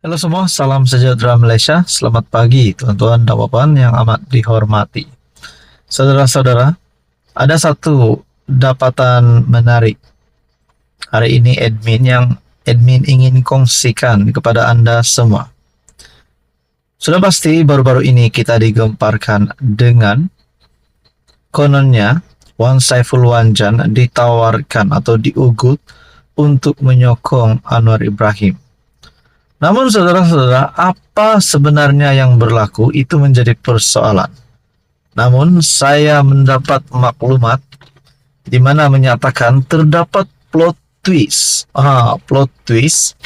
Halo semua, salam sejahtera Malaysia. Selamat pagi tuan-tuan dan puan yang amat dihormati. Saudara-saudara, ada satu dapatan menarik hari ini admin ingin kongsikan kepada Anda semua. Sudah pasti baru-baru ini kita digemparkan dengan kononnya Wan Saiful Wanjan ditawarkan atau diugut untuk menyokong Anwar Ibrahim. Namun saudara-saudara, apa sebenarnya yang berlaku itu menjadi persoalan. Namun saya mendapat maklumat di mana menyatakan terdapat plot twist. Plot twist.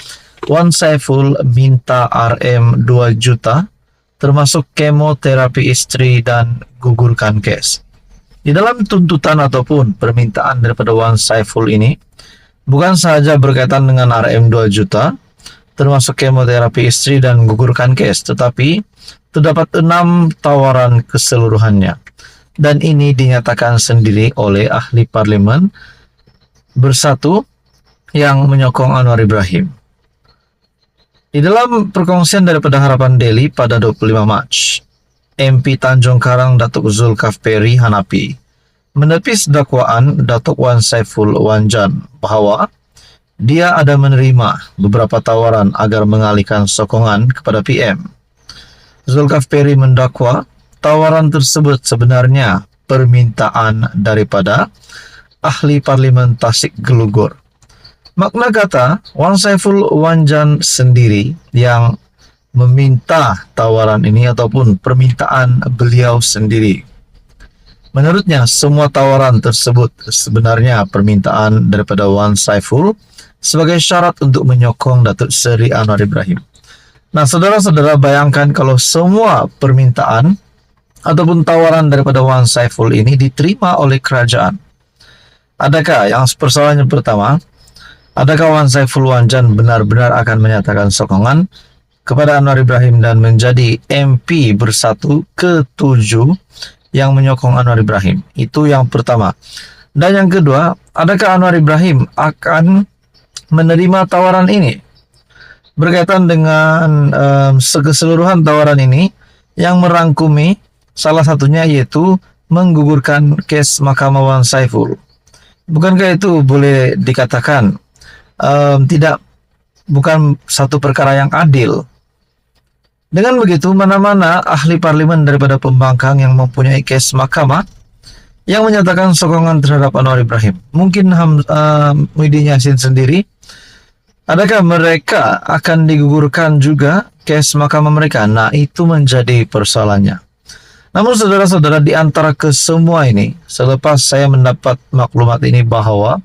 Wan Saiful minta RM 2 juta termasuk kemoterapi istri dan gugurkan kes. Di dalam tuntutan ataupun permintaan daripada Wan Saiful ini bukan sahaja berkaitan dengan RM 2 juta termasuk kemoterapi istri dan gugurkan kes, tetapi terdapat 6 tawaran keseluruhannya. Dan ini dinyatakan sendiri oleh ahli parlimen Bersatu yang menyokong Anwar Ibrahim. Di dalam perkongsian daripada Harapan Daily pada 25 Mac, MP Tanjung Karang Datuk Zulkifli Hanapi menepis dakwaan Datuk Wan Saiful Wanjan bahawa dia ada menerima beberapa tawaran agar mengalihkan sokongan kepada PM. Zulkifli mendakwa tawaran tersebut sebenarnya permintaan daripada ahli parlimen Tasik Gelugur. Makna kata, Wan Saiful Wanjan sendiri yang meminta tawaran ini ataupun permintaan beliau sendiri. Menurutnya, semua tawaran tersebut sebenarnya permintaan daripada Wan Saiful sebagai syarat untuk menyokong Datuk Seri Anwar Ibrahim. Nah, saudara-saudara, bayangkan kalau semua permintaan ataupun tawaran daripada Wan Saiful ini diterima oleh kerajaan. Adakah yang persoalan yang pertama, adakah Wan Saiful Wanjan benar-benar akan menyatakan sokongan kepada Anwar Ibrahim dan menjadi MP Bersatu ke-7 yang menyokong Anwar Ibrahim? Itu yang pertama. Dan yang kedua, adakah Anwar Ibrahim akan menerima tawaran ini? Berkaitan dengan keseluruhan tawaran ini yang merangkumi salah satunya yaitu menggugurkan kes Mahkamah Wan Saiful. Bukankah itu boleh dikatakan bukan satu perkara yang adil? Dengan begitu, mana-mana ahli parlimen daripada pembangkang yang mempunyai kes mahkamah yang menyatakan sokongan terhadap Anwar Ibrahim, mungkin Muhyiddin Yassin sendiri, adakah mereka akan digugurkan juga kes mahkamah mereka? Nah, itu menjadi persoalannya. Namun saudara-saudara, di antara kesemua ini, selepas saya mendapat maklumat ini bahwa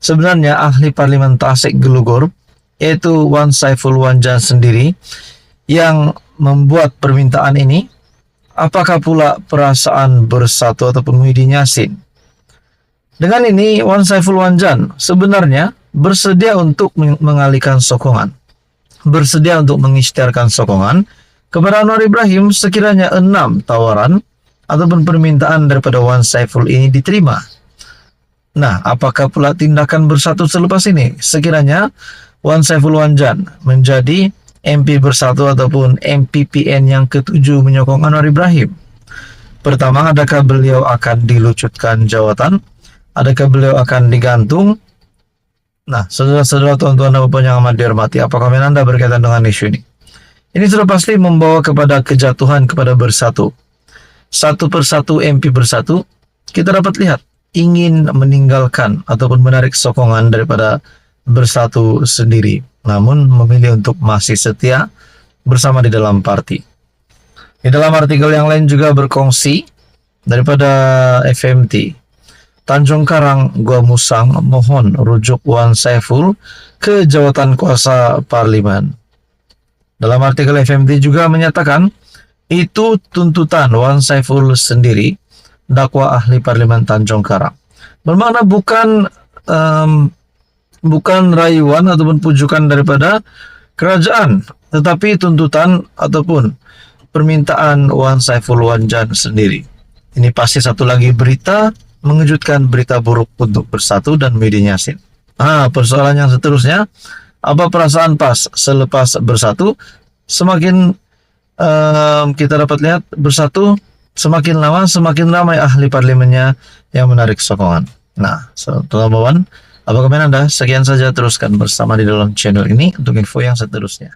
sebenarnya ahli parlimen Tasik Gelugur, yaitu Wan Saiful Wanjan sendiri yang membuat permintaan ini, apakah pula perasaan Bersatu ataupun Muhyiddin Yassin? Dengan ini, Wan Saiful Wanjan sebenarnya bersedia untuk mengalihkan sokongan, bersedia untuk mengisytiharkan sokongan kepada Anwar Ibrahim sekiranya 6 tawaran ataupun permintaan daripada Wan Saiful ini diterima. Nah, apakah pula tindakan Bersatu selepas ini sekiranya Wan Saiful Wanjan menjadi MP Bersatu ataupun MPPN yang ke-7 menyokong Anwar Ibrahim? Pertama, adakah beliau akan dilucutkan jawatan? Adakah beliau akan digantung? Nah, saudara-saudara, tuan-tuan dan puan yang amat dihormati, apa komen Anda berkaitan dengan isu ini? Ini sudah pasti membawa kepada kejatuhan kepada Bersatu. Satu persatu MP Bersatu, kita dapat lihat, ingin meninggalkan ataupun menarik sokongan daripada Bersatu sendiri, namun memilih untuk masih setia bersama di dalam parti. Di dalam artikel yang lain juga berkongsi daripada FMT, Tanjung Karang Gua Musang mohon rujuk Wan Saiful ke jawatan kuasa parlimen. Dalam artikel FMT juga menyatakan itu tuntutan Wan Saiful sendiri, dakwa ahli parlimen Tanjung Karang. Bermakna bukan rayuan ataupun pujukan daripada kerajaan, tetapi tuntutan ataupun permintaan Wan Saiful Wanjan sendiri. Ini pasti satu lagi berita mengejutkan, berita buruk untuk Bersatu dan Muhyiddin Yassin. Persoalan yang seterusnya, Apa perasaan PAS selepas bersatu? Semakin kita dapat lihat bersatu, semakin lama semakin ramai ahli parlemennya yang menarik sokongan. Nah, teman-teman, apa komen Anda? Sekian saja, teruskan bersama di dalam channel ini untuk info yang seterusnya.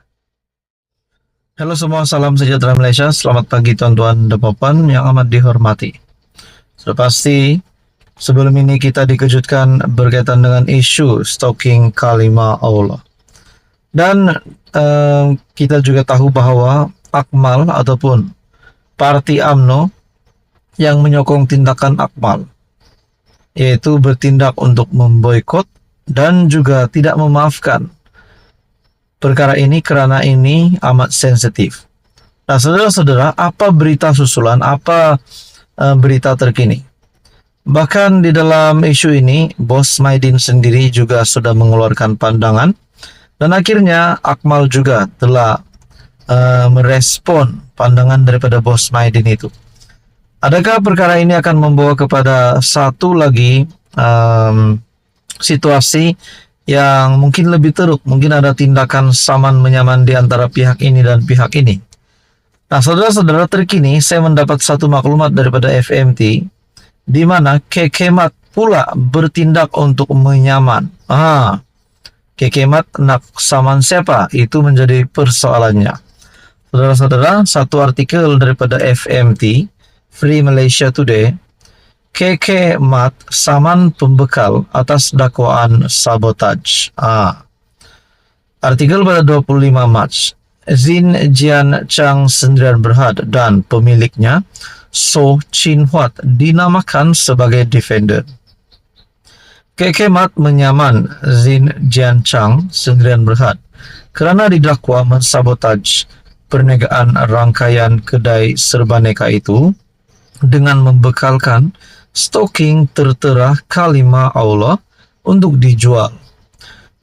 Halo semua, salam sejahtera Malaysia. Selamat pagi tuan-tuan dan puan yang amat dihormati. Sudah pasti sebelum ini kita dikejutkan berkaitan dengan isu stalking kalimah Allah. Dan kita juga tahu bahwa Akmal ataupun Parti UMNO yang menyokong tindakan Akmal, yaitu bertindak untuk memboikot dan juga tidak memaafkan perkara ini karena ini amat sensitif. Nah, saudara-saudara, apa berita susulan, apa berita terkini? Bahkan di dalam isu ini, Bos Maidin sendiri juga sudah mengeluarkan pandangan, dan akhirnya Akmal juga telah merespon pandangan daripada Bos Maidin itu. Adakah perkara ini akan membawa kepada satu lagi situasi yang mungkin lebih teruk, mungkin ada tindakan saman menyaman di antara pihak ini dan pihak ini? Nah, saudara-saudara, terkini saya mendapat satu maklumat daripada FMT di mana Kekemat pula bertindak untuk menyaman. Kekemat nak saman siapa? Itu menjadi persoalannya. Saudara-saudara, satu artikel daripada FMT, Free Malaysia Today, Kekemat saman pembekal atas dakwaan sabotaj. Artikel pada 25 Mac, Zin Jian Chang Sendirian Berhad dan pemiliknya So Chin Huat dinamakan sebagai defender. Kekemat menyaman Zin Jian Chang Sendirian Berhad kerana didakwa mensabotaj perniagaan rangkaian kedai serbaneka itu dengan membekalkan stalking tertera kalimah Allah untuk dijual.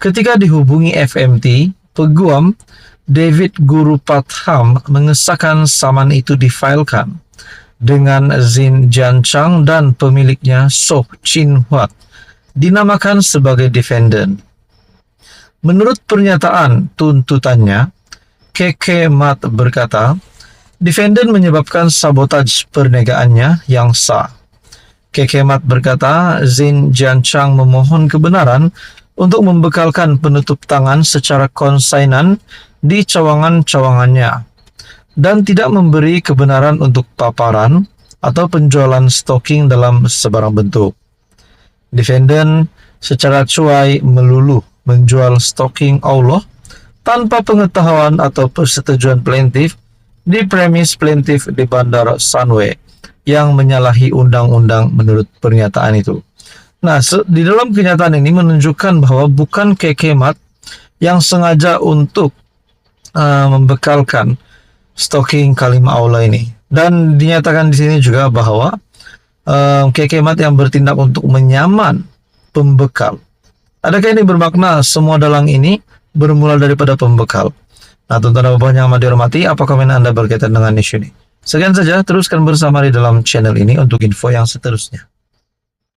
Ketika dihubungi FMT, peguam David Guru Patham mengesahkan saman itu difailkan dengan Zin Jian Chang dan pemiliknya So Chin Huat dinamakan sebagai defendant. Menurut pernyataan tuntutannya, Kekemat berkata, defendant menyebabkan sabotaj perniagaannya yang sah. Kekemat berkata, Zin Jian Chang memohon kebenaran untuk membekalkan penutup tangan secara konsainan di cawangan-cawangannya dan tidak memberi kebenaran untuk paparan atau penjualan stalking dalam sebarang bentuk. Defendant secara cuai melulu menjual stalking Allah tanpa pengetahuan atau persetujuan plaintiff di premis plaintiff di Bandar Sunway yang menyalahi undang-undang menurut pernyataan itu. Nah, di dalam kenyataan ini menunjukkan bahwa bukan Kekemat yang sengaja untuk membekalkan stalking kalimah Allah ini. Dan dinyatakan di sini juga bahwa Kekemat yang bertindak untuk menyaman pembekal. Adakah ini bermakna semua dalang ini bermula daripada pembekal? Nah, tuan-tuan dan puan yang amat dihormati, apa komen Anda berkaitan dengan isu ini? Sekian saja, teruskan bersama di dalam channel ini untuk info yang seterusnya.